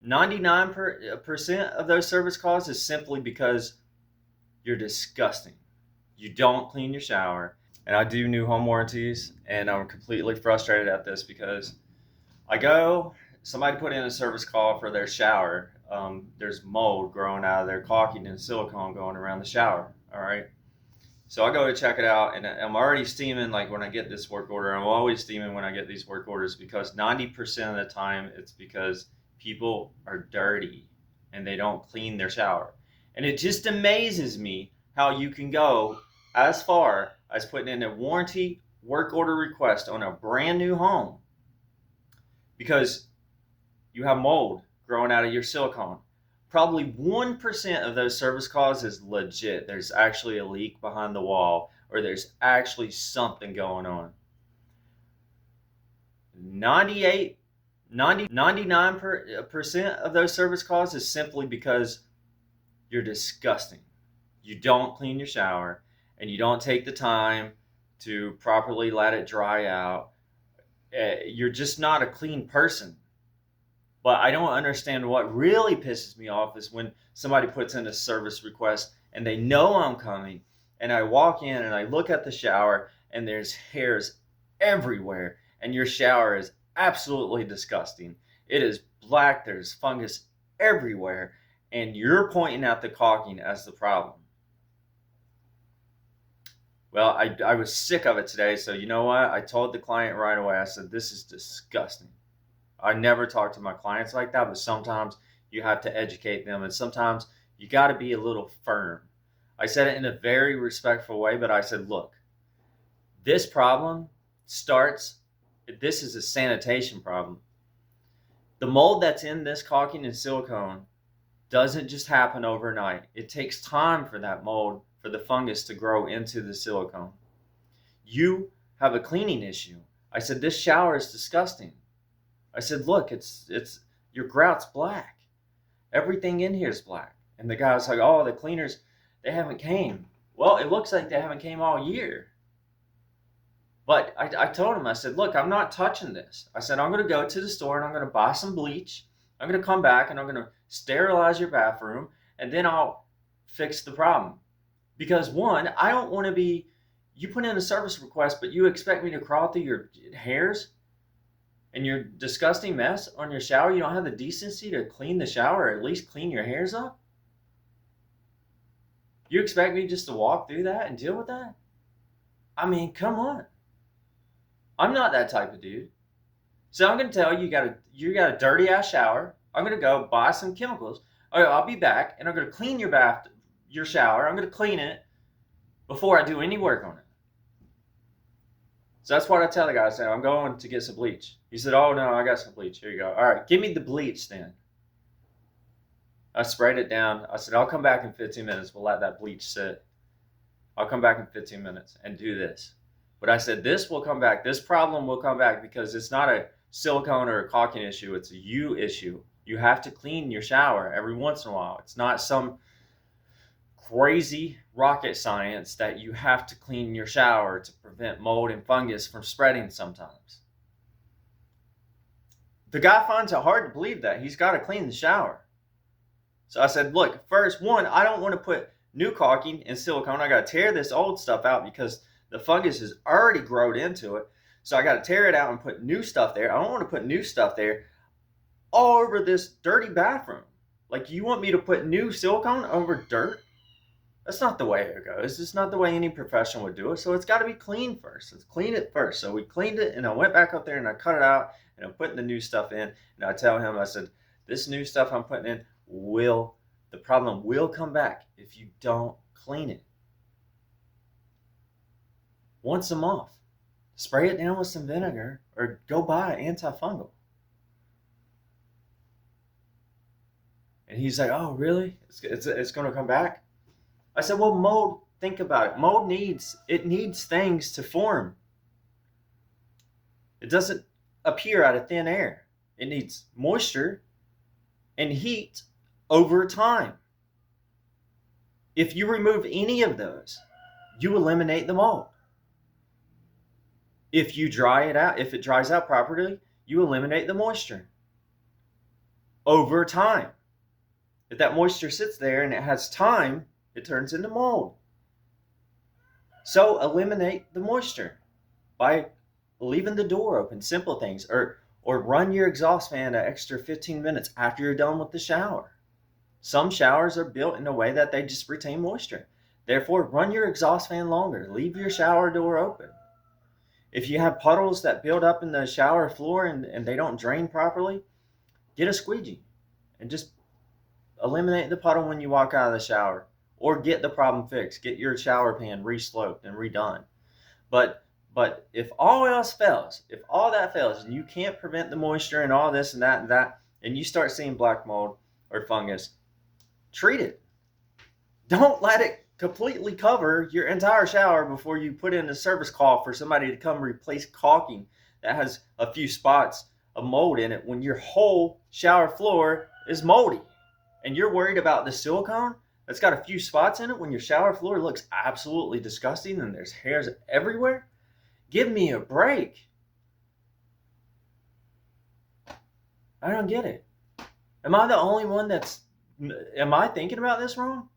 99% of those service calls is simply because you're disgusting. You don't clean your shower. And I do new home warranties, and I'm completely frustrated at this because somebody put in a service call for their shower. There's mold growing out of their caulking and silicone going around the shower. All right. So I go to check it out, and I'm already steaming. Like when I get this work order, I'm always steaming when I get these work orders because 90% of the time it's because people are dirty and they don't clean their shower. And it just amazes me how you can go as far as putting in a warranty work order request on a brand new home because you have mold growing out of your silicone. Probably 1% of those service calls is legit. There's actually a leak behind the wall or there's actually something going on. 98, 99% of those service calls is simply because you're disgusting. You don't clean your shower and you don't take the time to properly let it dry out. You're just not a clean person. But I don't understand what really pisses me off is when somebody puts in a service request and they know I'm coming and I walk in and I look at the shower and there's hairs everywhere and your shower is absolutely disgusting. It is black, there's fungus everywhere, and you're pointing out the caulking as the problem. Well, I was sick of it today, so you know what? I told the client right away, I said, this is disgusting. I never talk to my clients like that, but sometimes you have to educate them, and sometimes you got to be a little firm. I said it in a very respectful way, but I said, look, this is a sanitation problem. The mold that's in this caulking and silicone doesn't just happen overnight. It takes time for that mold, for the fungus to grow into the silicone. You have a cleaning issue. I said, this shower is disgusting. I said, look, it's your grout's black. Everything in here is black. And the guy was like, oh, the cleaners, they haven't came. Well, it looks like they haven't came all year. But I told him, I said, look, I'm not touching this. I said, I'm going to go to the store and I'm going to buy some bleach. I'm going to come back and I'm going to sterilize your bathroom and then I'll fix the problem. Because one, I don't want to be, you put in a service request, but you expect me to crawl through your hairs and your disgusting mess on your shower. You don't have the decency to clean the shower or at least clean your hairs up? You expect me just to walk through that and deal with that? I mean, come on. I'm not that type of dude. So I'm going to tell you, you got a dirty ass shower. I'm going to go buy some chemicals. I'll be back and I'm going to clean your shower. I'm going to clean it before I do any work on it. So that's what I tell the guy. I say, I'm going to get some bleach. He said, oh no, I got some bleach. Here you go. All right, give me the bleach then. I sprayed it down. I said, I'll come back in 15 minutes. We'll let that bleach sit. I'll come back in 15 minutes and do this. But I said, this will come back. This problem will come back because it's not a silicone or a caulking issue. It's a you issue. You have to clean your shower every once in a while. It's not some crazy rocket science that you have to clean your shower to prevent mold and fungus from spreading sometimes. The guy finds it hard to believe that. He's got to clean the shower. So I said, look, first, one, I don't want to put new caulking and silicone. I got to tear this old stuff out because the fungus is already grown into it. So I got to tear it out and put new stuff there. I don't want to put new stuff there all over this dirty bathroom. Like, you want me to put new silicone over dirt? That's not the way it goes. It's not the way any professional would do it. So it's got to be cleaned first. Let's clean it first. So we cleaned it, and I went back up there and I cut it out and I'm putting the new stuff in. And I tell him, I said, this new stuff I'm putting in the problem will come back if you don't clean it. Once a month. Spray it down with some vinegar or go buy antifungal. And he's like, oh, really? It's going to come back? I said, well, mold, think about it. Mold needs things to form. It doesn't appear out of thin air. It needs moisture and heat over time. If you remove any of those, you eliminate the mold. If you dry it out, if it dries out properly, you eliminate the moisture. over time. If that moisture sits there and it has time, it turns into mold. So eliminate the moisture by leaving the door open, simple things, or run your exhaust fan an extra 15 minutes after you're done with the shower. Some showers are built in a way that they just retain moisture. Therefore, run your exhaust fan longer. Leave your shower door open. If you have puddles that build up in the shower floor and they don't drain properly, get a squeegee and just eliminate the puddle when you walk out of the shower, or get the problem fixed. Get your shower pan re-sloped and redone. But if all else fails, if all that fails, and you can't prevent the moisture and all this and that, and you start seeing black mold or fungus, treat it. Don't let it completely cover your entire shower before you put in a service call for somebody to come replace caulking that has a few spots of mold in it when your whole shower floor is moldy. And you're worried about the silicone that's got a few spots in it when your shower floor looks absolutely disgusting and there's hairs everywhere? Give me a break. I don't get it. Am I the only one am I thinking about this wrong?